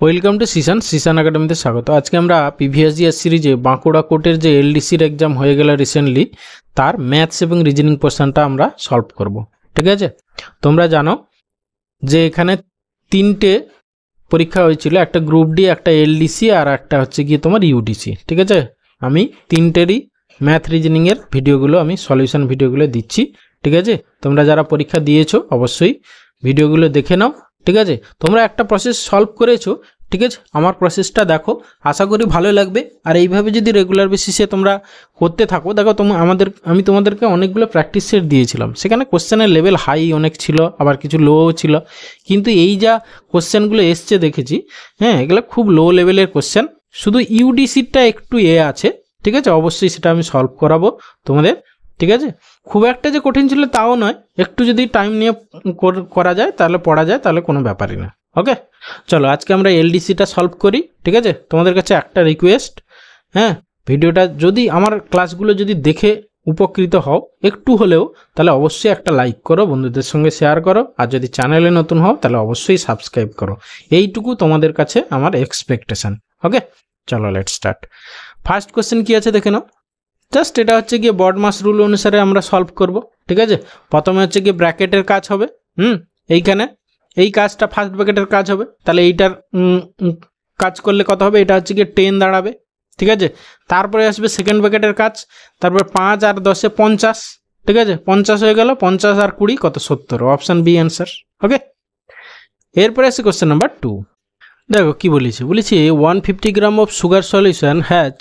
Welcome to Sisan একাডেমিতে স্বাগত। আজকে আমরা প্রিভিয়াস ইয়ার সিরিজে বাঁকুড়া কোর্টের যে এলডিসির এক্সাম হয়ে গেল রিসেন্টলি, তার ম্যাথস এবং রিজনিং পোর্শনটা আমরা সলভ করব। ঠিক আছে, তোমরা জানো যে এখানে তিনটে পরীক্ষা হয়েছিল, একটা গ্রুপ ডি, একটা এলডিসি আর একটা হচ্ছে গিয়ে তোমার ইউডিসি। ঠিক আছে, আমি তিনটেরই ম্যাথ রিজনিংয়ের ভিডিওগুলো, আমি সলিউশন ভিডিওগুলো দিচ্ছি। ঠিক আছে, তোমরা যারা পরীক্ষা দিয়েছো অবশ্যই ভিডিওগুলো দেখে নাও। ঠিক আছে, তোমরা একটা প্রসেস সলভ করেছো, ঠিক আছে, আমার প্রসেসটা দেখো, আশা করি ভালো লাগবে। আর এইভাবে যদি রেগুলার বেসিসে তোমরা করতে থাকো, দেখো আমি তোমাদেরকে অনেকগুলো প্র্যাকটিস সেট দিয়েছিলাম, সেখানে কোশ্চেনের লেভেল হাই অনেক ছিল, আবার কিছু লোও ছিল, কিন্তু এই যা কোশ্চেনগুলো এসছে দেখেছি, হ্যাঁ, এগুলো খুব লো লেভেলের কোশ্চেন। শুধু ইউডিসিটা একটু আছে, ঠিক আছে, অবশ্যই সেটা আমি সলভ করাবো তোমাদের। ঠিক আছে, খুব একটা যে কঠিন ছিল তাও নয়, একটু যদি টাইম নিয়ে করা যায় তাহলে পড়া যায়, তাহলে কোনো ব্যাপারই না। ওকে, চলো আজকে আমরা এলডিসিটা সলভ করি। ঠিক আছে, তোমাদের কাছে একটা রিকোয়েস্ট, হ্যাঁ, ভিডিওটা যদি আমার ক্লাসগুলো যদি দেখে উপকৃত হও একটু হলেও, তাহলে অবশ্যই একটা লাইক করো, বন্ধুদের সঙ্গে শেয়ার করো, আর যদি চ্যানেলে নতুন হও তাহলে অবশ্যই সাবস্ক্রাইব করো। এইটুকু তোমাদের কাছে আমার এক্সপেকটেশন। ওকে, চলো লেটস স্টার্ট। ফার্স্ট কোশ্চেন কি আছে দেখে নাও। জাস্ট এটা হচ্ছে গিয়ে বডমাস রুল অনুসারে আমরা সলভ করব। ঠিক আছে, প্রথমে হচ্ছে গিয়ে ব্র্যাকেটের কাজ হবে। এইখানে এই কাজটা ফার্স্ট ব্র্যাকেটের কাজ হবে, তাহলে এইটার কাজ করলে কত হবে, এটা হচ্ছে গিয়ে 10 দাঁড়াবে। ঠিক আছে, তারপরে আসবে সেকেন্ড ব্র্যাকেটের কাজ, তারপর 5 আর 10 50। ঠিক আছে, 50 হয়ে গেল, 50 আর 20 কত, 70। Option B answer. ওকে, এরপরে আসছে কোশ্চেন নাম্বার 2। দেখো কি বলেছি, 150 gram of sugar solution has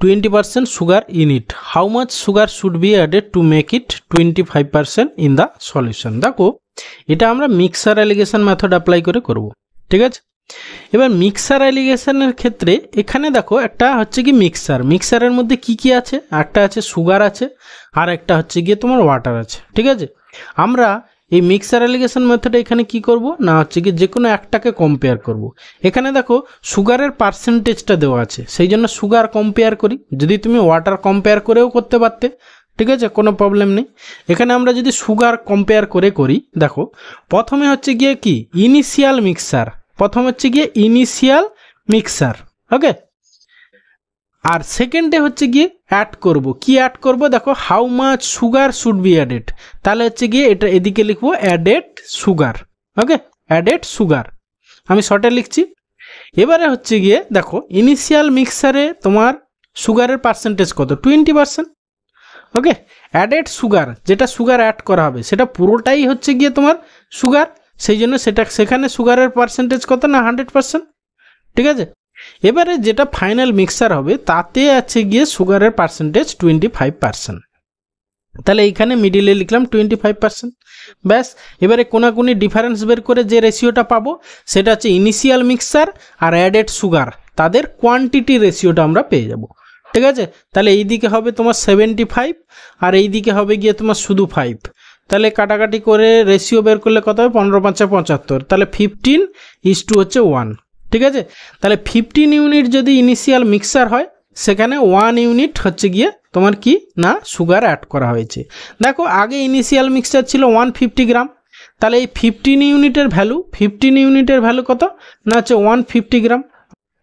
20% sugar in it. How much sugar should be added to make it 25% in the solution? দেখো এটা আমরা মিক্সার অ্যালিগেশন মেথড অ্যাপ্লাই করে করব। ঠিক আছে, এবার মিক্সার অ্যালিগেশনের ক্ষেত্রে এখানে দেখো একটা হচ্ছে কি মিক্সারের মধ্যে কি কি আছে, একটা আছে সুগার আছে, আর একটা হচ্ছে গিয়ে তোমার ওয়াটার আছে। ঠিক আছে, আমরা এই মিক্সার অ্যালিগেশন মেথডে এখানে কি করব না, হচ্ছে কি যে কোনো একটাকে কম্পেয়ার করব। এখানে দেখো সুগারের পার্সেন্টেজটা দেওয়া আছে, সেই জন্য সুগার কম্পেয়ার করি। যদি তুমি ওয়াটার কম্পেয়ার করেও করতে পারতে, ঠিক আছে, কোনো প্রবলেম নেই। এখানে আমরা যদি সুগার কম্পেয়ার করে করি, দেখো প্রথমে হচ্ছে গিয়ে কি ইনিশিয়াল মিক্সার, ওকে, আর সেকেন্ডে হচ্ছে গিয়ে অ্যাড করব, কি অ্যাড করব, দেখো how much sugar should be added, তাহলে হচ্ছে গিয়ে এটা এদিকে লিখবো অ্যাডেড সুগার। ওকে, অ্যাডেড সুগার আমি শর্টে লিখছি। এবারে হচ্ছে গিয়ে দেখো ইনিশিয়াল মিক্সারে তোমার সুগারের পার্সেন্টেজ কত, 20%। ওকে, অ্যাডেড সুগার, যেটা সুগার অ্যাড করা হবে সেটা পুরোটাই হচ্ছে গিয়ে তোমার সুগার, সেই জন্য সেখানে সুগারের পার্সেন্টেজ কত না 100%। ঠিক আছে, এবারে যেটা ফাইনাল মিক্সার হবে তাতে আছে গিয়ে সুগারের পার্সেন্টেজ 25%, তাহলে এইখানে মিডিলে লিখলাম 25%। ব্যাস, এবারে কোনাকুনি ডিফারেন্স বের করে যে রেশিওটা পাবো সেটা হচ্ছে ইনিশিয়াল মিক্সার আর অ্যাডেড সুগার, তাদের কোয়ান্টিটি রেশিওটা আমরা পেয়ে যাব। ঠিক আছে, তাহলে এই দিকে হবে তোমার 75 আর এই দিকে হবে গিয়ে তোমার শুধু 5, তাহলে কাটাকাটি করে রেশিও বের করলে কত হবে, 15 5 75, তাহলে 15:1। ঠিক আছে, তাহলে 15 ইউনিট যদি ইনিশিয়াল মিক্সার হয়, সেখানে 1 ইউনিট হচ্ছে গিয়ে তোমার কি না সুগার অ্যাড করা হয়েছে। দেখো আগে ইনিশিয়াল মিক্সচার ছিল 150 গ্রাম, তাহলে এই 15 ইউনিটের ভ্যালু কত না হচ্ছে 150 গ্রাম,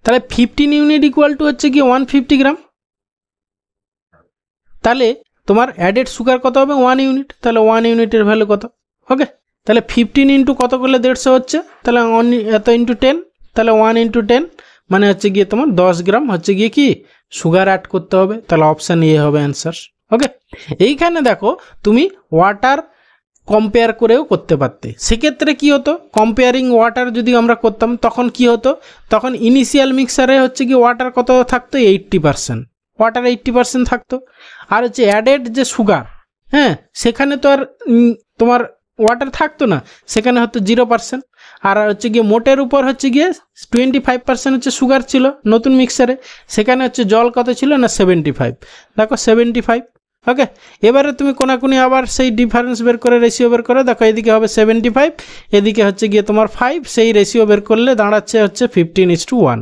তাহলে 15 ইউনিট ইকুয়াল টু হচ্ছে কি 150 গ্রাম, তাহলে তোমার অ্যাডেড সুগার কত হবে 1 ইউনিট, তাহলে 1 ইউনিটের ভ্যালু কত। ওকে, তাহলে 15 ইন্টু কত করলে 150 হচ্ছে, তাহলে এত ইন্টু 10, তাহলে 1 ইন্টু 10 মানে হচ্ছে গিয়ে তোমার 10 গ্রাম হচ্ছে গিয়ে কি সুগার অ্যাড করতে হবে, তাহলে অপশান এ হবে অ্যান্সার। ওকে, এইখানে দেখো তুমি ওয়াটার কম্পেয়ার করেও করতে পারতে, সেক্ষেত্রে কি হতো, কম্পেয়ারিং ওয়াটার যদি আমরা করতাম তখন কি হতো, তখন ইনিশিয়াল মিক্সারে হচ্ছে কি ওয়াটার কত থাকতো 80%, ওয়াটার 80% থাকতো, আর হচ্ছে অ্যাডেড যে সুগার, হ্যাঁ, সেখানে তো আর তোমার ওয়াটার থাকতো না, সেখানে হতো 0%, আর হচ্ছে গিয়ে মোটের উপর হচ্ছে গিয়ে 25% হচ্ছে সুগার ছিল নতুন মিক্সারে, সেখানে হচ্ছে জল কত ছিল না 75, দেখো 75। ওকে, এবারে তুমি কোনাকুনি আবার সেই ডিফারেন্স বের করে রেশিও বের করে দেখো, এদিকে হবে 75, এদিকে হচ্ছে গিয়ে তোমার 5, সেই রেশিও বের করলে দাঁড়াচ্ছে হচ্ছে 15:1।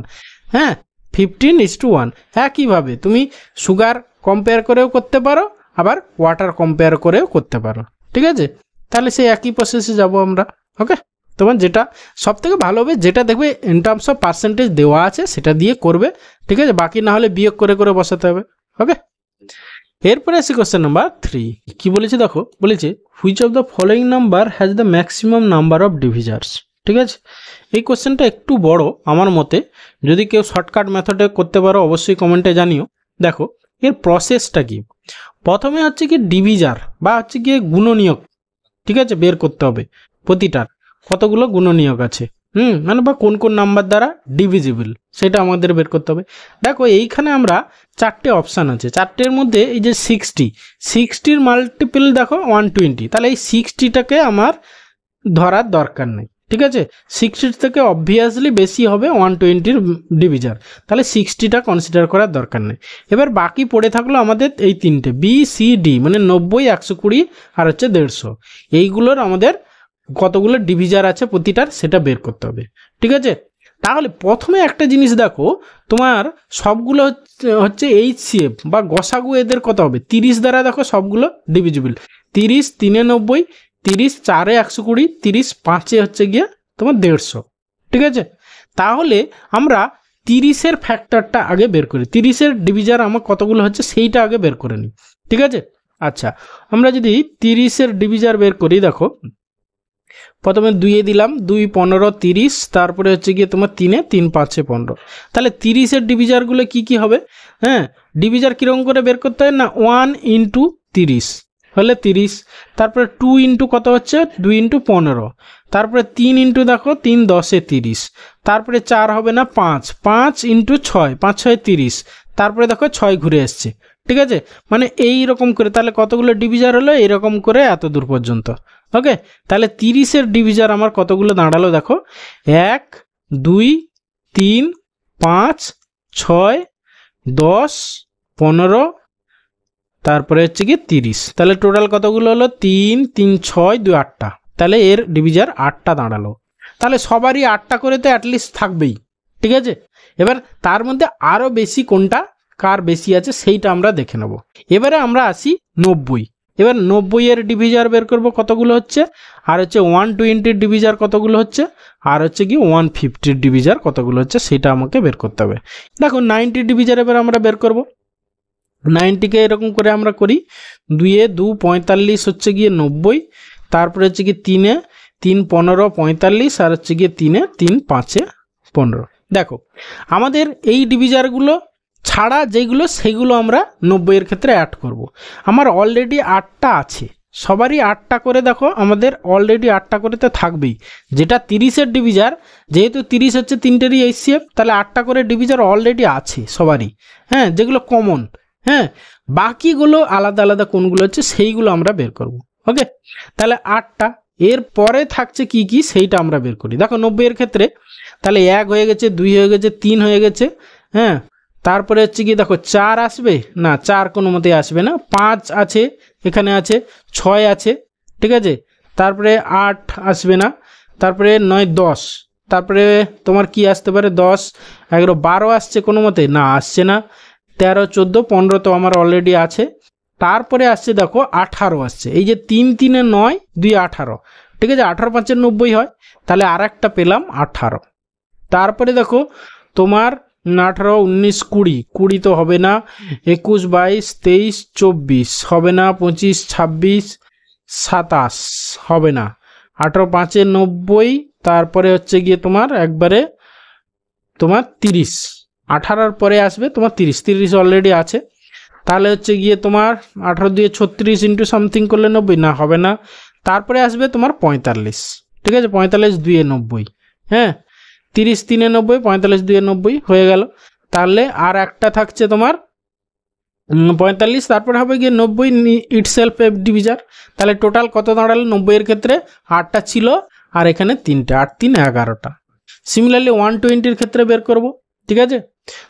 হ্যাঁ, 15:1। একইভাবে তুমি সুগার কম্পেয়ার করেও করতে পারো, আবার ওয়াটার কম্পেয়ার করেও করতে পারো। ঠিক আছে, তাহলে সেই একই প্রসেসে যাব আমরা। ওকে, তোমার যেটা সব থেকে ভালো হবে, যেটা দেখবে ইন টার্মস অফ পার্সেন্টেজ দেওয়া আছে সেটা দিয়ে করবে, ঠিক আছে, বাকি না হলে বিয়োগ করে করে বসাতে হবে। ওকে, এরপরে আসি কোশ্চেন নাম্বার 3। কি বলেছে দেখো, বলেছে which of the following number has the maximum number of divisors. ঠিক আছে, এই কোশ্চেনটা একটু বড় আমার মতে, যদি কেউ শর্টকাট মেথডে করতে পারো অবশ্যই কমেন্টে জানিও। দেখো এর প্রসেসটা কি, প্রথমে হচ্ছে কি ডিভিজার বা হচ্ছে গিয়ে গুণনীয়ক, ঠিক আছে, বের করতে হবে প্রতিটার কতগুলো গুণনীয়ক আছে, মানে বা কোন কোন নাম্বার দ্বারা ডিভিজিবল সেটা আমাদের বের করতে হবে। দেখো এইখানে আমরা 4টে অপশান আছে, 4টের মধ্যে এই যে 60-60-র মাল্টিপল দেখো 120, তাহলে এই 60টাকে আমার ধরার দরকার নেই, ঠিক আছে, 60 থেকে অবভিয়াসলি বেশি হবে 120-র ডিভিজার, তাহলে 60টা কনসিডার করার দরকার নেই। এবার বাকি পড়ে থাকলো আমাদের এই 3টে BCD, মানে 90, 120 আর হচ্ছে 150, এইগুলোর আমাদের কতগুলো ডিভিজার আছে প্রতিটার সেটা বের করতে হবে। ঠিক আছে, তাহলে প্রথমে একটা জিনিস দেখো, তোমার সবগুলো হচ্ছে HCF বা গসাগু, এদের কত হবে 30 দ্বারা দেখো সবগুলো ডিভিজিবল, 30 3 90, 30 4 120, 30 5 হচ্ছে গিয়ে তোমার 150। ঠিক আছে, তাহলে আমরা 30-এর ফ্যাক্টরটা আগে বের করি, 30-এর ডিভিজার আমার কতগুলো হচ্ছে সেইটা আগে বের করে নিই। ঠিক আছে, আচ্ছা আমরা যদি 30-এর ডিভিজার বের করি, দেখো প্রথমে 2 দিলাম, 2 15 30, তারপরে হচ্ছে গিয়ে তোমার 3 3 5 15, তাহলে 30-এর ডিভিজারগুলো কি কি হবে, হ্যাঁ ডিভিজার কীরকম করে বের করতে হয় না, 1 × 30 হলে 30, তারপরে 2 ইন্টু কত হচ্ছে 2 × 15, তারপরে 3 ইন্টু দেখো 3 10 30, তারপরে 4 হবে না 5, 5 × 6, 5 6 30, তারপরে দেখো 6 ঘুরে এসছে। ঠিক আছে, মানে এই রকম করে তাহলে কতগুলো ডিভিজার হলো, এরকম করে এত দূর পর্যন্ত। ওকে, তাহলে 30-এর ডিভিজার আমার কতগুলো দাঁড়ালো দেখো, 1 2 3 5 6 10 15, তারপরে হচ্ছে কি 30, তাহলে টোটাল কতগুলো হলো 3 3 6 2 8টা, তাহলে এর ডিভিজার 8টা দাঁড়ালো। তাহলে সবারই 8টা করে তো অ্যাটলিস্ট থাকবেই। ঠিক আছে, এবার তার মধ্যে আরও বেশি কোনটা কার বেশি আছে সেইটা আমরা দেখে নেব। এবারে আমরা আসি 90, এবার 90-এর ডিভিজার বের করব কতগুলো হচ্ছে, আর হচ্ছে 120-র ডিভিজার কতগুলো হচ্ছে, আর হচ্ছে কি 150-র ডিভিজার কতগুলো হচ্ছে সেটা আমাকে বের করতে হবে। দেখো 90 ডিভিজার এবার আমরা বের করব, 90কে এরকম করে আমরা করি, 2 2 45 হচ্ছে গিয়ে 90, তারপরে হচ্ছে কি 3 3 15 45, আর হচ্ছে গিয়ে 3 3 5 15। দেখো আমাদের এই ডিভিজারগুলো ছাড়া যেগুলো সেগুলো আমরা 90-এর ক্ষেত্রে অ্যাড করব। আমার অলরেডি 8টা আছে, সবারই 8টা করে দেখো আমাদের অলরেডি 8টা করে তো থাকবেই, যেটা 30-এর ডিভিজার, যেহেতু 30 হচ্ছে 3টেরই HCF, তাহলে 8টা করে ডিভিজার অলরেডি আছে সবারই, হ্যাঁ যেগুলো কমন, হ্যাঁ বাকিগুলো আলাদা আলাদা কোনগুলো হচ্ছে সেইগুলো আমরা বের করব। ওকে, তাহলে 8টা, এর পরে থাকছে কি কি সেইটা আমরা বের করি। দেখো 90-এর ক্ষেত্রে তাহলে 1 হয়ে গেছে, 2 হয়ে গেছে, 3 হয়ে গেছে, হ্যাঁ তারপরে হচ্ছে কি দেখো 4 আসবে না, 4 কোনো মতেই আসবে না, 5 আছে, এখানে আছে 6 আছে, ঠিক আছে, তারপরে 8 আসবে না, তারপরে 9 10, তারপরে তোমার কি আসতে পারে 10 11 12 আসছে কোনো মতে না, আসছে না, 13 14 15 তো আমার অলরেডি আছে, তারপরে আসছে দেখো 18 আসছে, এই যে 3 3 9 2 18, ঠিক আছে, 18 5 90 হয়, তাহলে আর একটা পেলাম 18, তারপরে দেখো তোমার 18 19 20 20 তো হবে না, 21 22 23 24 হবে না, 25 26 27 হবে না, 18 5 90, তারপরে হচ্ছে গিয়ে তোমার একবারে তোমার 30, 18-র পরে আসবে তোমার 30 30 অলরেডি আছে, তাহলে হচ্ছে গিয়ে তোমার 18 দিয়ে 36 ইন্টু সামথিং করলে 90 না, হবে না, তারপরে আসবে তোমার 45, ঠিক আছে, 45 2 90, হ্যাঁ 30 3 90, 45 2 90 হয়ে গেল, তাহলে আর একটা থাকছে তোমার 45, তারপরে হবে গিয়ে 90 ইটসেলফ ডিভিজার, তাহলে টোটাল কত দাঁড়ালো 90-এর ক্ষেত্রে 8টা ছিল, আর এখানে 3টে, 8 3 11টা। সিমিলারলি 120-র ক্ষেত্রে বের করব। ঠিক আছে,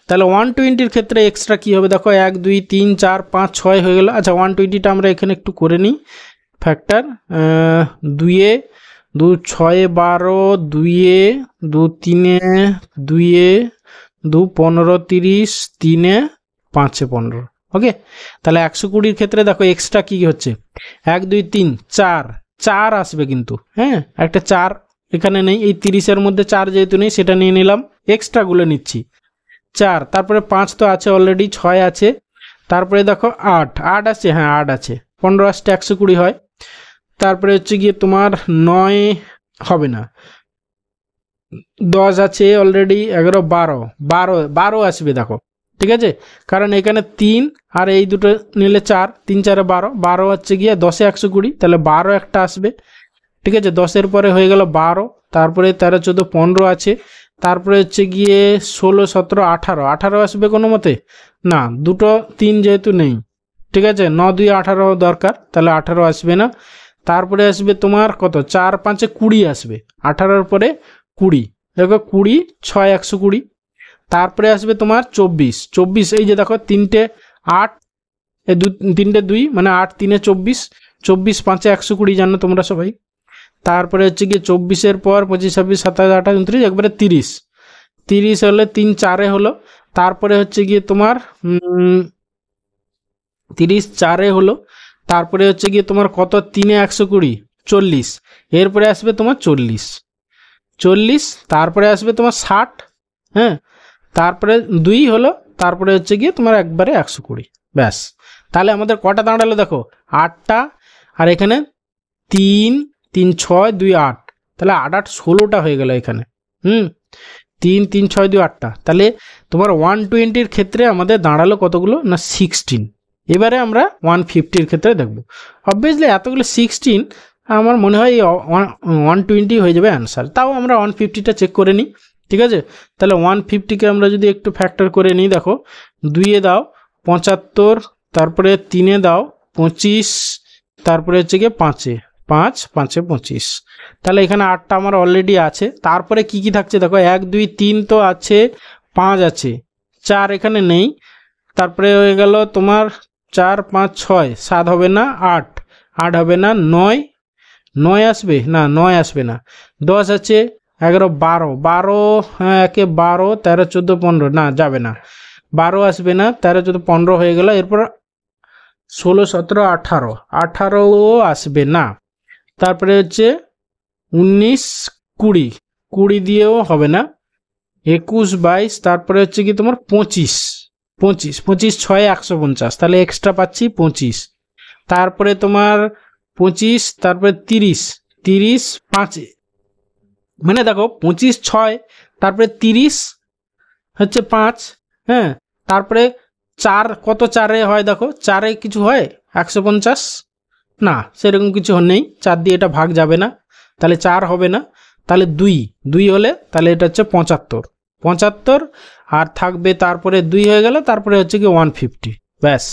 তাহলে 120-র ক্ষেত্রে এক্সট্রা কি হবে দেখো 1 2 3 4 5 6 হয়ে গেল। আচ্ছা 120টা আমরা এখানে একটু করে নিই ফ্যাক্টর, 2 2 6 12, 2 2 3 2 2 15 30, 3 5 15। ওকে, তাহলে 120-র ক্ষেত্রে দেখো এক্সট্রা কি হচ্ছে 1 2 3 4 4 আসবে কিন্তু, হ্যাঁ একটা 4 এখানে নেই, এই 30-এর মধ্যে 4 যেহেতু নেই সেটা নিয়ে নিলাম, এক্সট্রাগুলো নিচ্ছি 4, তারপরে 5 তো আছে অলরেডি, 6 আছে, তারপরে দেখো 8 আছে, হ্যাঁ 8 আছে, 15 আসতে 120 হয়, তারপরে হচ্ছে গিয়ে তোমার 9 হবে না, 10 আছে অলরেডি, 11, 12 আসবে দেখো, ঠিক আছে, কারণ এখানে 3 আর এই দুটো নিলে 4, 3 4 12 হচ্ছে গিয়ে 10-এ 120, তাহলে 12 একটা আসবে, ঠিক আছে, 10-এর পরে হয়ে গেল 12, তারপরে 13 14 15 আছে, তারপরে হচ্ছে গিয়ে 16 17 18 আসবে কোনো মতে, না 2 3 যেহেতু নেই, ঠিক আছে, 9 2 18 দরকার, তাহলে 18 আসবে না, তারপরে আসবে তোমার কত, 4 5 20 আসবে, 18-এর পরে 20, দেখো 20 6 120, তারপরে আসবে তোমার 24, এই যে দেখো 3টে 8, এই 3টে 2 মানে 8 3 24, 24 5 120 জানো তোমরা সবাই, তারপরে হচ্ছে গিয়ে 24-এর পর 25 26 27 28 29 একবারে 30 হলে 3 4-এ হলো, তারপরে হচ্ছে গিয়ে তোমার 30 4-এ হলো, তারপরে হচ্ছে গিয়ে তোমার কত 3-এ 120 40, এরপরে আসবে তোমার 40, তারপরে আসবে তোমার 60, হ্যাঁ, তারপরে 2 হলো, তারপরে হচ্ছে গিয়ে তোমার একবারে 120, ব্যাস, তাহলে আমাদের কটা দাঁড়ালো দেখো 8টা, আর এখানে 3 3 6 2 8, তাহলে 8 8 16টা হয়ে গেল এখানে, 3 3 6 2 8টা, তাহলে তোমার 120-র ক্ষেত্রে আমাদের দাঁড়ালো কতগুলো না 16, এবারে আমরা 150-র ক্ষেত্রে দেখব, অবভিয়াসলি এতগুলো 16 আমার মনে হয় 120 হয়ে যাবে অ্যান্সার, তাও আমরা 150টা চেক করে নিই, ঠিক আছে, তাহলে 150-কে আমরা যদি একটু ফ্যাক্টর করে নিই, দেখো 2-এ দাও 75, তারপরে 3-এ দাও 25, তারপরে হচ্ছে গিয়ে 5-এ 5 5-এ 25, তাহলে এখানে 8টা আমার অলরেডি আছে, তারপরে কি কি থাকছে দেখো 1 2 3 তো আছে, 5 আছে, 4 এখানে নেই, তারপরে হয়ে গেল তোমার 4 5 6 7 হবে না, 8 হবে না, 9 আসবে না, 9 আসবে না, 10 আছে, 11 12 হ্যাঁ, একে 12 13 14 15 না যাবে না, 12 আসবে না, 13 14 15 হয়ে গেল, এরপর 16 17 18ও আসবে না, তারপরে হচ্ছে 19 20 দিয়েও হবে না, 21 22, তারপরে হচ্ছে কি তোমার 25 6 150, তাহলে এক্সট্রা পাচ্ছি 25, তারপরে তোমার 25, তারপরে 30 5, মানে দেখো 25 6, তারপরে 30 হচ্ছে 5, হ্যাঁ, তারপরে 4 কত 4-এ হয় দেখো, 4-এ কিছু হয় 150, না সেরকম কিছু নেই, 4 দিয়ে এটা ভাগ যাবে না, তাহলে 4 হবে না, তাহলে 2 হলে তাহলে এটা হচ্ছে 75, আর থাকবে তারপরে 2 হয়ে গেল, তারপরে হচ্ছে কি 150, ব্যাস,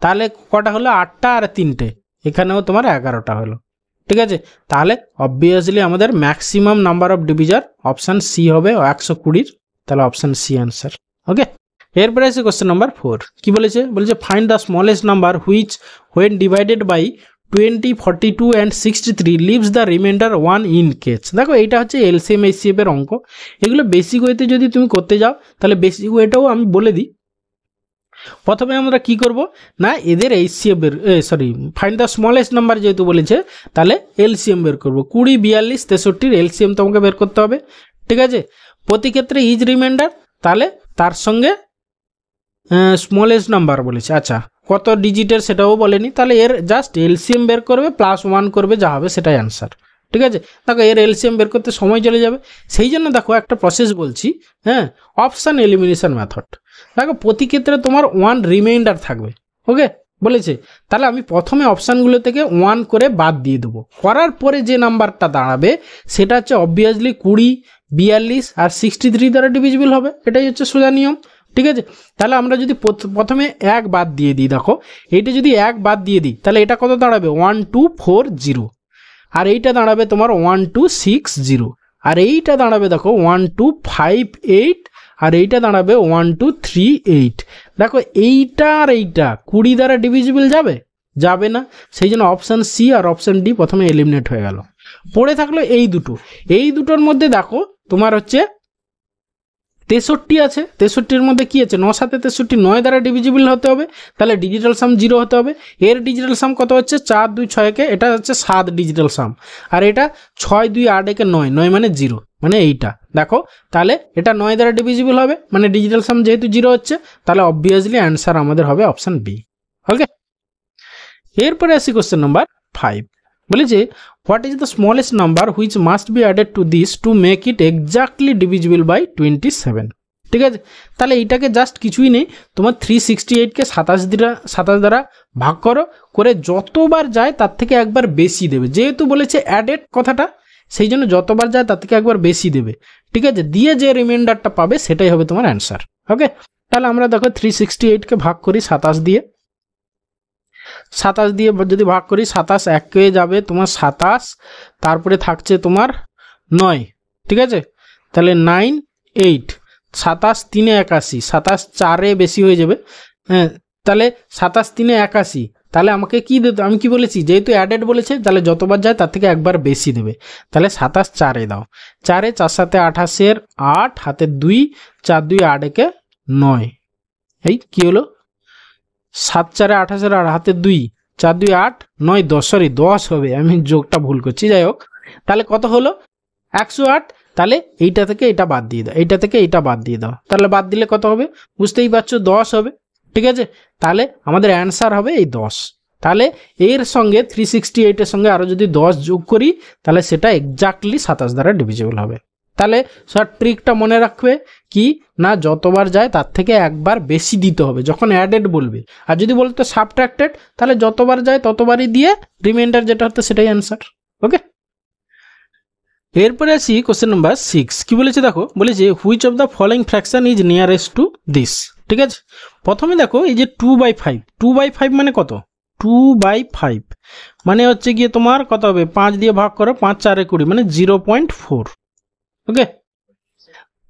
তাহলে কটা হলো 8টা আর 3টে, এখানেও তোমার 11টা হলো, ঠিক আছে, তাহলে অবভিয়াসলি আমাদের maximum number of divisor option C হবে 120, তাহলে অপশান সি অ্যান্সার, ওকে। এরপরে আছে কোশ্চেন নাম্বার 4, কি বলেছে, find the smallest number which when divided by 20 42 and 63 leaves the remainder 1 in case, দেখো এইটা হচ্ছে এলসিএম এইচসিএফ এর অঙ্ক, এগুলো বেসিক ওয়েতে যদি তুমি করতে যাও তাহলে বেসিক ওয়েটাও আমি বলে দিই, প্রথমে আমরা কি করব না এদের এইচসিএফ বের ফাইন্ড দ্য স্মলেস্ট নাম্বার যেহেতু বলেছে তাহলে এলসিএম বের করব, 20 42 63-র এলসিএম তোমাকে বের করতে হবে, ঠিক আছে, প্রতি ক্ষেত্রে ইজ রিমাইন্ডার, তাহলে তার সঙ্গে স্মলেস্ট নাম্বার বলেছে, আচ্ছা কত ডিজিটের সেটাও বলেনি, তাহলে এর জাস্ট এলসিএম বের করবে +1 করবে, যা হবে সেটাই অ্যান্সার, ঠিক আছে, দেখো এর এলসিএম বের করতে সময় চলে যাবে, সেই জন্য দেখো একটা প্রসেস বলছি, হ্যাঁ, অপশান এলিমিনেশন মেথড, দেখো প্রতি ক্ষেত্রে তোমার 1 রিমাইন্ডার থাকবে, ওকে বলেছে, তাহলে আমি প্রথমে অপশানগুলো থেকে 1 করে বাদ দিয়ে দেবো, করার পরে যে নাম্বারটা দাঁড়াবে সেটা হচ্ছে অবভিয়াসলি 20 42 আর 63 দ্বারা ডিভিজিবল হবে, এটাই হচ্ছে সোজা নিয়ম, ঠিক আছে, তাহলে আমরা যদি প্রথমে 1 বাদ দিয়ে দিই, দেখো এইটা যদি 1 বাদ দিয়ে দিই তাহলে এটা কত দাঁড়াবে 1240, আর এইটা দাঁড়াবে তোমার 1260, আর এইটা দাঁড়াবে দেখো 1258, আর এইটা দাঁড়াবে 1238, দেখো এইটা আর এইটা 20 দ্বারা ডিভিজিবল যাবে না, সেই জন্য অপশান সি আর অপশান ডি প্রথমে এলিমিনেট হয়ে গেল, পড়ে থাকলো এই দুটোর মধ্যে দেখো তোমার হচ্ছে 63 আছে, 63-এর মধ্যে কি আছে 9 7 63, 9 দ্বারা ডিভিজিবল হতে হবে, তাহলে ডিজিটাল সাম 0 হতে হবে। এর ডিজিটাল সাম কত হচ্ছে 4 2 6 একে, এটা হচ্ছে 7 ডিজিটাল সাম, আর এটা 6 2 8 একে 9, 9 মানে 0, মানে এইটা দেখো, তাহলে এটা 9 দ্বারা ডিভিজিবল হবে, মানে ডিজিটাল সাম যেহেতু 0 হচ্ছে, তাহলে অবভিয়াসলি অ্যান্সার আমাদের হবে অপশন বি। ওকে, এরপরে আসি কোশ্চেন নাম্বার 5, বলেছে what is the smallest number which must be added to this to make it exactly divisible by 27। ঠিক আছে, তাহলে এইটাকে জাস্ট কিছুই নেই, তোমার 368কে 27 দ্বারা ভাগ করে যতবার যায় তার থেকে একবার বেশি দেবে, যেহেতু বলেছে অ্যাডেড কথাটা, সেই জন্য যতবার যায় তার থেকে একবার বেশি দেবে। ঠিক আছে, দিয়ে যে রিমাইন্ডারটা পাবে সেটাই হবে তোমার অ্যান্সার। ওকে, তাহলে আমরা দেখো 368কে ভাগ করি 27 দিয়ে, 27 দিয়ে যদি ভাগ করি 27 1 যাবে তোমার 27, তারপরে থাকছে তোমার 9। ঠিক আছে, তাহলে 9 8, 27 3 81, 27 4 বেশি হয়ে যাবে, হ্যাঁ, তাহলে 27 3 81, তাহলে আমাকে কি দিতে, আমি কি বলেছি যেহেতু অ্যাডেড বলেছে, তাহলে যতবার যায় তার থেকে একবার বেশি দেবে, তাহলে 27 4 দাও, 4 4 7 28 8 হাতে 2, 4 2 8 একে 9, এই কি হলো 7 4 28 আর হাতে 2, 4 2 8 9 10, সরি 10 হবে, আমি যোগটা ভুল করছি, যাই হোক, তাহলে কত হলো 108, তাহলে এইটা থেকে এটা বাদ দিয়ে দাও, এইটা থেকে এইটা বাদ দিয়ে দাও, তাহলে বাদ দিলে কত হবে বুঝতেই পারছো 10 হবে। ঠিক আছে, তাহলে আমাদের অ্যান্সার হবে এই 10। তাহলে এর সঙ্গে 368-এর সঙ্গে আরও যদি 10 যোগ করি, তাহলে সেটা এক্স্যাক্টলি 27 দ্বারা ডিভিজিবল হবে। তাহলে স্যার ট্রিকটা মনে রাখবে কি না, যতবার যায় তার থেকে একবার বেশি দিতে হবে যখন অ্যাডেড বলবে, আর যদি বলতো সাবট্রাক্টেড তাহলে যতবার যায় ততবারই দিয়ে রিমাইন্ডার যেটা হতো সেটাই অ্যান্সার। ওকে, এরপরে আসি কোশ্চেন নাম্বার 6, কি বলেছে দেখো, বলেছে which of the following fraction is nearest to this. ঠিক আছে, প্রথমে দেখো এই যে 2/5, 2/5 মানে কত, 2/5 মানে হচ্ছে গিয়ে তোমার কত হবে, 5 দিয়ে ভাগ করো, 5 4 20, মানে 0.4। ওকে,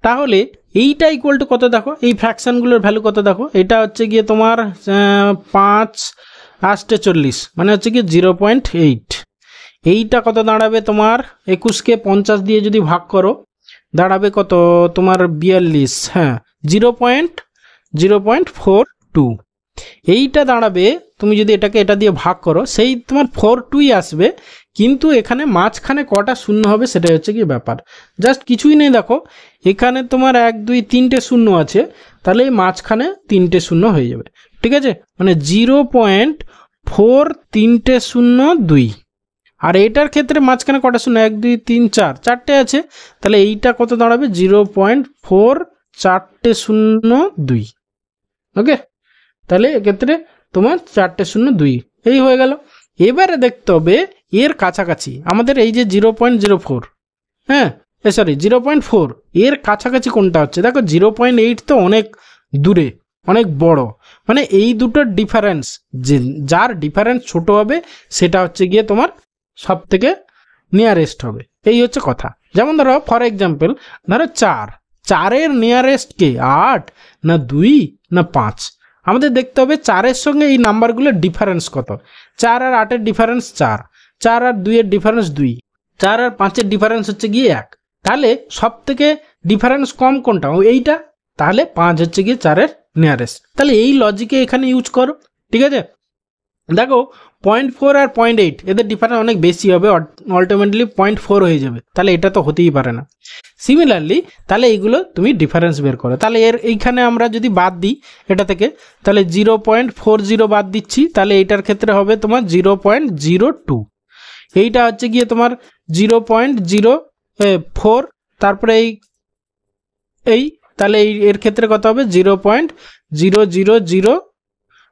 তাহলে এইটা ইকুয়াল টু কত দেখো, এই ফ্র্যাকশনগুলোর ভ্যালু কত দেখো, এটা হচ্ছে গিয়ে তোমার 5 8 40, মানে হচ্ছে গিয়ে 0.8। এইটা কত দাঁড়াবে তোমার, 21কে 50 দিয়ে যদি ভাগ করো দাঁড়াবে কত তোমার 42, হ্যাঁ 0.42। এইটা দাঁড়াবে, তুমি যদি এটাকে এটা দিয়ে ভাগ করো সেই তোমার 42ই আসবে, কিন্তু এখানে মাঝখানে কটা শূন্য হবে সেটাই হচ্ছে কি ব্যাপার, জাস্ট কিছুই নেই দেখো, এখানে তোমার 1 2 3টে শূন্য আছে, তাহলে এই মাঝখানে 3টে শূন্য হয়ে যাবে। ঠিক আছে, মানে 0.4 3টে শূন্য 2, আর এইটার ক্ষেত্রে মাঝখানে কটা শূন্য 1 2 3 4, 4টে আছে, তাহলে এইটা কত দাঁড়াবে 0.4 4টে শূন্য 2। ওকে, তাহলে এক্ষেত্রে তোমার 4টে শূন্য 2 এই হয়ে গেল। এবারে দেখতে হবে এর কাছাকাছি আমাদের এই যে 0.04, হ্যাঁ সরি 0.4, এর কাছাকাছি কোনটা হচ্ছে, দেখো 0.8 তো অনেক দূরে, অনেক বড়, মানে এই দুটোর ডিফারেন্স, যে যার ডিফারেন্স ছোট হবে সেটা হচ্ছে গিয়ে তোমার সব থেকে নিয়ারেস্ট হবে, এই হচ্ছে কথা। যেমন ধরো ফর এক্সাম্পল ধরো 4-এর নিয়ারেস্ট কে 8 না 2 না 5, আমাদের দেখতে হবে 4-এর সঙ্গে এই নাম্বারগুলোর ডিফারেন্স কত, 4 আর 8-এর ডিফারেন্স 4, 4 আর 2-এর ডিফারেন্স 2, 4 আর 5-এর ডিফারেন্স হচ্ছে গিয়ে 1, তাহলে সব থেকে ডিফারেন্স কম কোনটা, এইটা, তাহলে 5 হচ্ছে গিয়ে 4-এর নিয়ারেস্ট, তাহলে এই লজিকে এখানে ইউজ করো। ঠিক আছে, দেখো 0.4 আর 0.8 এদের ডিফারেন্স অনেক বেশি হবে, আলটিমেটলি 0.4 হয়ে যাবে, তাহলে এটা তো হতেই পারে না। সিমিলারলি তাহলে এইগুলো তুমি ডিফারেন্স বের করো, তাহলে এইখানে আমরা যদি বাদ দিই এটা থেকে, তাহলে 0.40 বাদ দিচ্ছি, তাহলে এইটার ক্ষেত্রে হবে তোমার 0.02, এইটা হচ্ছে গিয়ে তোমার 0.04, তারপরে এই তাহলে এর ক্ষেত্রে কত হবে 0.000,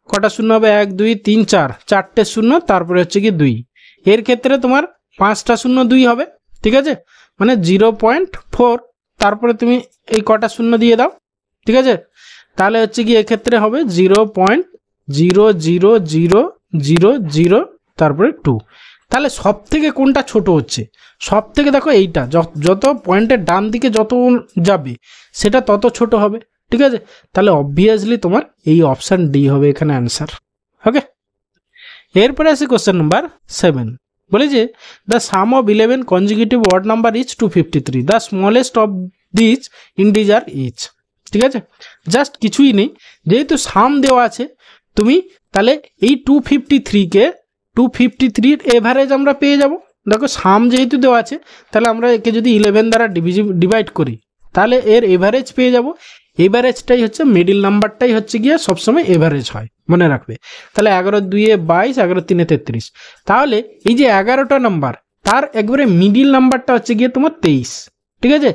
কটা শূন্য হবে 1 2 3 4, 4টে শূন্য, তারপরে হচ্ছে কি 2, এর ক্ষেত্রে তোমার 5টা শূন্য 2 হবে। ঠিক আছে, মানে 0.4, তারপরে তুমি এই কটা শূন্য দিয়ে দাও। ঠিক আছে, তাহলে হচ্ছে কি এক্ষেত্রে হবে 0.00000, তারপরে 2, তাহলে সব থেকে কোনটা ছোট হচ্ছে, সব থেকে দেখো এইটা, যত পয়েন্টের ডান দিকে যত যাবে সেটা তত ছোট হবে। ঠিক আছে, তাহলে অবভিয়াসলি তোমার এই অপশান ডি হবে এখানে অ্যান্সার। ওকে, এরপরে আসি কোশ্চেন নাম্বার 7, বলে যে the some of 11 consecutive odd number is 253, the smallest of this integer is. ঠিক আছে, জাস্ট কিছুই নেই, যেহেতু সাম দেওয়া আছে তুমি তাহলে এই 253কে 253 এভারেজ আমরা পেয়ে যাব। দেখো সাম যেহেতু দেওয়া আছে তাহলে আমরা একে যদি 11 দ্বারা ডিভাইড করি তাহলে এর এভারেজ পেয়ে যাব। এভারেজটাই হচ্ছে মিডিল নাম্বারটাই হচ্ছে গিয়ে সবসময় এভারেজ হয়, মনে রাখবে। তাহলে 11 2 22, 11 3 33। তাহলে এই যে 11টা নাম্বার তার একবারে মিডিল নাম্বারটা হচ্ছে গিয়ে তোমার 23, ঠিক আছে।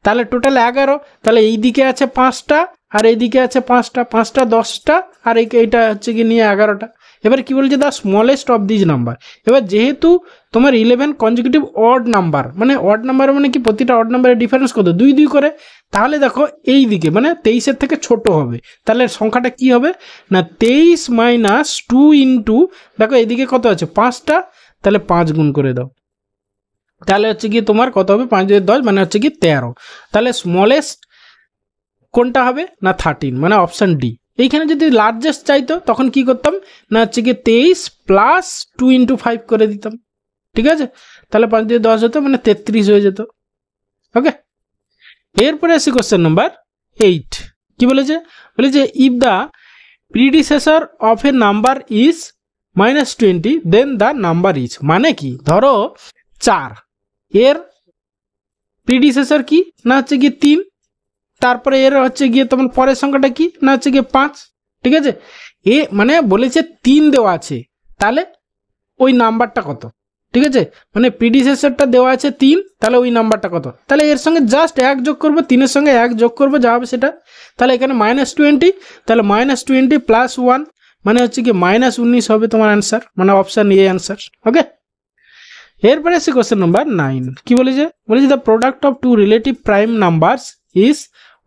তাহলে টোটাল 11, তাহলে এই দিকে আছে 5টা আর এইদিকে আছে 5টা, 5টা 10টা আর এইটা হচ্ছে গিয়ে নিয়ে 11টা। এবার কি বলছে, the smallest of this number. এবার যেহেতু তোমার 11 কনজিকিউটিভ অড নাম্বার, মানে অড নাম্বার মানে কি প্রতিটা অড নাম্বারের ডিফারেন্স কত 2 2 করে, তাহলে দেখো এই দিকে মানে 23-এর থেকে ছোট হবে। তাহলে সংখ্যাটা কি হবে না 23 মাইনাস 2 ইন্টু, দেখো এইদিকে কত আছে 5টা, তাহলে 5 গুণ করে দাও, তাহলে হচ্ছে কি তোমার কত হবে 5 2 10 মানে হচ্ছে কি 13। তাহলে স্মলেস্ট কোনটা হবে না 13, মানে অপশান ডি। এইখানে যদি লার্জেস্ট চাইতো তখন কি করতাম না হচ্ছে কি 23 প্লাস 2 ইন্টু 5 করে দিতাম, ঠিক আছে। তাহলে 5 দিয়ে 10 হতো মানে 33 হয়ে যেত। ওকে, এরপরে আসি কোশ্চেন নাম্বার 8। কি বলেছে, বলেছে if the predecessor of a number is -20 then the number is, মানে কি ধরো 4 এর প্রিডিসেসর কি না হচ্ছে গিয়ে 3, তারপরে এর হচ্ছে গিয়ে তোমার পরের সংখ্যাটা কি না হচ্ছে গিয়ে 5, ঠিক আছে। এ মানে বলেছে 3 দেওয়া আছে, তাহলে ওই নাম্বারটা কত, ঠিক আছে। মানে প্রিডিসেসরটা দেওয়া আছে 3, তাহলে ওই নাম্বারটা কত, তাহলে এর সঙ্গে জাস্ট 1 যোগ করবো, 3-এর সঙ্গে 1 যোগ করবো, যা হবে সেটা। তাহলে এখানে -20, তাহলে -20 প্লাস 1 মানে হচ্ছে কি -19 হবে তোমার অ্যান্সার, মানে অপশান এ অ্যান্সার। ওকে, এরপরে আসি কোশ্চেন নাম্বার 9। কি বলেছে, বলেছে the product of two relative prime numbers is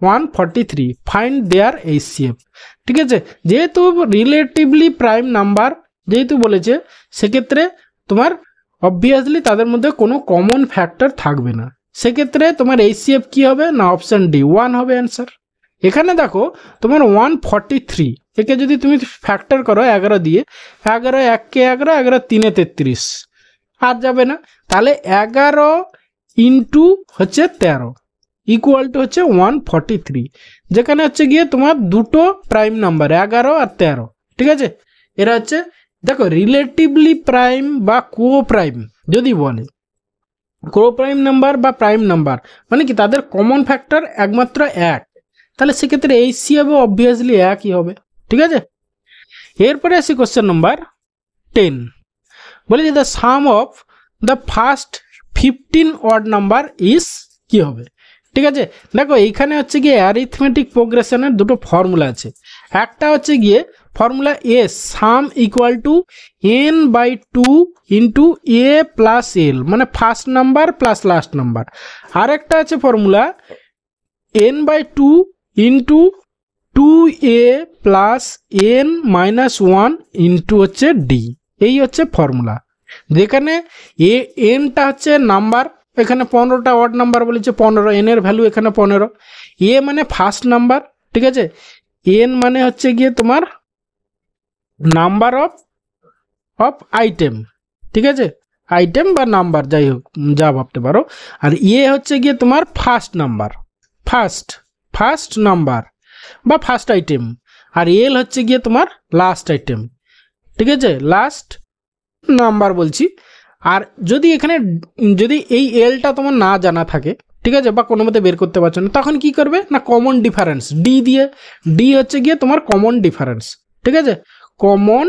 143, find their HCF. ঠিক আছে, যেহেতু রিলেটিভলি প্রাইম নাম্বার যেহেতু বলেছে সেক্ষেত্রে তোমার অবভিয়াসলি তাদের মধ্যে কোনো কমন ফ্যাক্টর থাকবে না, সেক্ষেত্রে তোমার এইচসিএফ কি হবে না অপশান ডি 1 হবে অ্যান্সার। এখানে দেখো তোমার 143, একে যদি তুমি ফ্যাক্টর করো 11 দিয়ে, 11 1 কে 11, 11 3 33 আর যাবে না, তাহলে 11 ইন্টু হচ্ছে 13 ইকুয়াল টু হচ্ছে 143, যেখানে হচ্ছে গিয়ে তোমার দুটো প্রাইম নাম্বার 11 আর 13, ঠিক আছে। এরা হচ্ছে দেখো রিলেটিভলি প্রাইম বা কো প্রাইম যদি বলে, কো প্রাইম নাম্বার বা প্রাইম নাম্বার মানে কি তাদের কমন ফ্যাক্টর একমাত্র 1, তাহলে সেক্ষেত্রে এইচসিএফ অবভিয়াসলি 1ই হবে, ঠিক আছে। এরপরে আসি কোশ্চেন নাম্বার 10। বলে যে the some of the first 15 odd number is কি হবে, ঠিক আছে। দেখো এইখানে হচ্ছে গিয়ে অ্যারিথমেটিক প্রোগ্রেশনের দুটো ফর্মুলা আছে, একটা হচ্ছে গিয়ে formula S sum equal to n/2 into a plus l, মানে first number plus last number. আর একটা আছে formula n/2 into 2a plus n-1 into হচ্ছে ডি, এই হচ্ছে ফর্মুলা। যেখানে এনটা হচ্ছে নাম্বার, এখানে 15টা অড নাম্বার বলেছে 15, এন এর ভ্যালু এখানে 15, এ মানে ফার্স্ট নাম্বার, ঠিক আছে, এন মানে হচ্ছে গিয়ে তোমার নাম্বার অফ আইটেম, ঠিক আছে, আইটেম বা নাম্বার যাই হোক যা ভাবতে পারো। আর এ হচ্ছে গিয়ে তোমার ফার্স্ট নাম্বার, ফার্স্ট নাম্বার বা ফার্স্ট আইটেম, আর এল হচ্ছে গিয়ে তোমার লাস্ট আইটেম, ঠিক আছে, লাস্ট নাম্বার বলছি। আর যদি এখানে যদি এই এলটা তোমার না জানা থাকে, ঠিক আছে, বা কোনো মতে বের করতে পারছো না, তখন কি করবে না কমন ডিফারেন্স ডি দিয়ে, ডি হচ্ছে গিয়ে তোমার কমন ডিফারেন্স, ঠিক আছে, কমন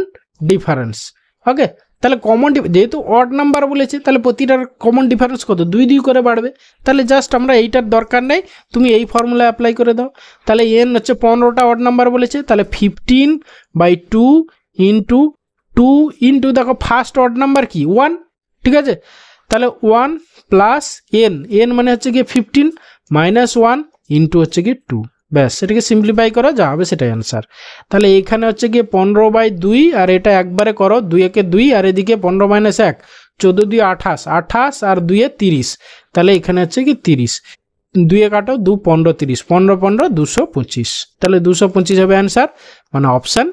ডিফারেন্স। ওকে, তাহলে কমন যেহেতু অড নাম্বার বলেছে তাহলে প্রতিটার কমন ডিফারেন্স কত 2 2 করে বাড়বে, তাহলে জাস্ট আমরা এইটার দরকার নেই, তুমি এই ফর্মুলা অ্যাপ্লাই করে দাও। তাহলে এন হচ্ছে 15টা অড নাম্বার বলেছে, তাহলে 15/2 ইন্টু 2 ইন্টু দেখো ফার্স্ট অড নাম্বার কি 1, ঠিক আছে, তাহলে 1 প্লাস এন মানে হচ্ছে গিয়ে 15 মাইনাস 1 ইন্টু হচ্ছে গিয়ে 2, ব্যাস সেটাকে সিম্পলিফাই করো যা হবে সেটাই অ্যান্সার। তাহলে এখানে হচ্ছে গিয়ে 15/2 আর এটা একবারে করো 2 একে 2 আর এদিকে 15 - 1 14 2 28, 28 আর 2 এ 30, তাহলে এখানে হচ্ছে কি 30, 2 এ কাটো 2 15 30, 15 15 225, তাহলে 225 হবে অ্যান্সার, মানে অপশান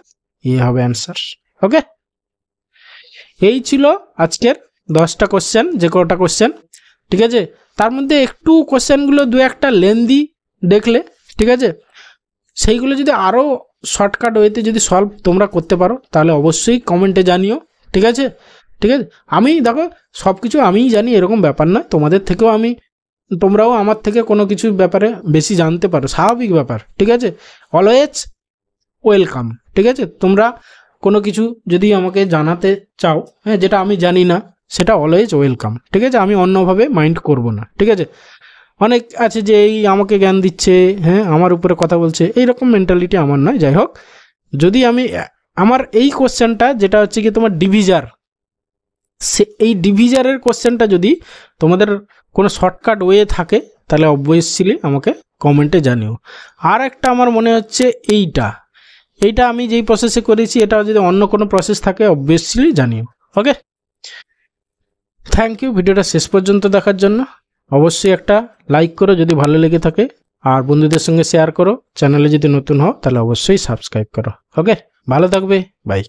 এ হবে অ্যান্সার। ওকে, এই ছিল আজকের 10টা কোশ্চেন, যে কটা কোশ্চেন, ঠিক আছে। তার মধ্যে একটু কোশ্চেনগুলো 2-1টা লেন্দি দেখলে, ঠিক আছে, সেইগুলো যদি আরও শর্টকাট ওয়েতে যদি সলভ তোমরা করতে পারো তাহলে অবশ্যই কমেন্টে জানিও, ঠিক আছে? ঠিক আছে, আমি দেখো সব কিছু আমিই জানি এরকম ব্যাপার না, তোমাদের থেকেও তোমরাও আমার থেকে কোনো কিছু ব্যাপারে বেশি জানতে পারো, স্বাভাবিক ব্যাপার, ঠিক আছে? অলওয়েজ ওয়েলকাম, ঠিক আছে? তোমরা কোনো কিছু যদি আমাকে জানাতে চাও, হ্যাঁ, যেটা আমি জানি না, সেটা অলওয়েজ ওয়েলকাম, ঠিক আছে? আমি অন্যভাবে মাইন্ড করব না, ঠিক আছে? অনেক আছে যে এই আমাকে জ্ঞান দিচ্ছে, হ্যাঁ, আমার উপরে কথা বলছে, এইরকম মেন্টালিটি আমার নয়। যাই হোক, যদি আমার এই কোশ্চেনটা যেটা হচ্ছে কি তোমার ডিভিজার, এই ডিভিজারের কোশ্চেনটা যদি তোমাদের কোনো শর্টকাট ওয়ে থাকে তাহলে অবভিয়াসলি আমাকে কমেন্টে জানিও। আর একটা আমার মনে হচ্ছে এইটা আমি যেই প্রসেসে করেছি, এটা যদি অন্য কোনো প্রসেস থাকে অবভিয়াসলি জানিও। ওকে, থ্যাংক ইউ ভিডিওটা শেষ পর্যন্ত দেখার জন্য। অবশ্যই একটা লাইক করো যদি ভালো লেগে থাকে, আর বন্ধুদের সঙ্গে শেয়ার করো। চ্যানেলে যদি নতুন হও তাহলে অবশ্যই সাবস্ক্রাইব করো। ওকে, ভালো থাকবে, বাই।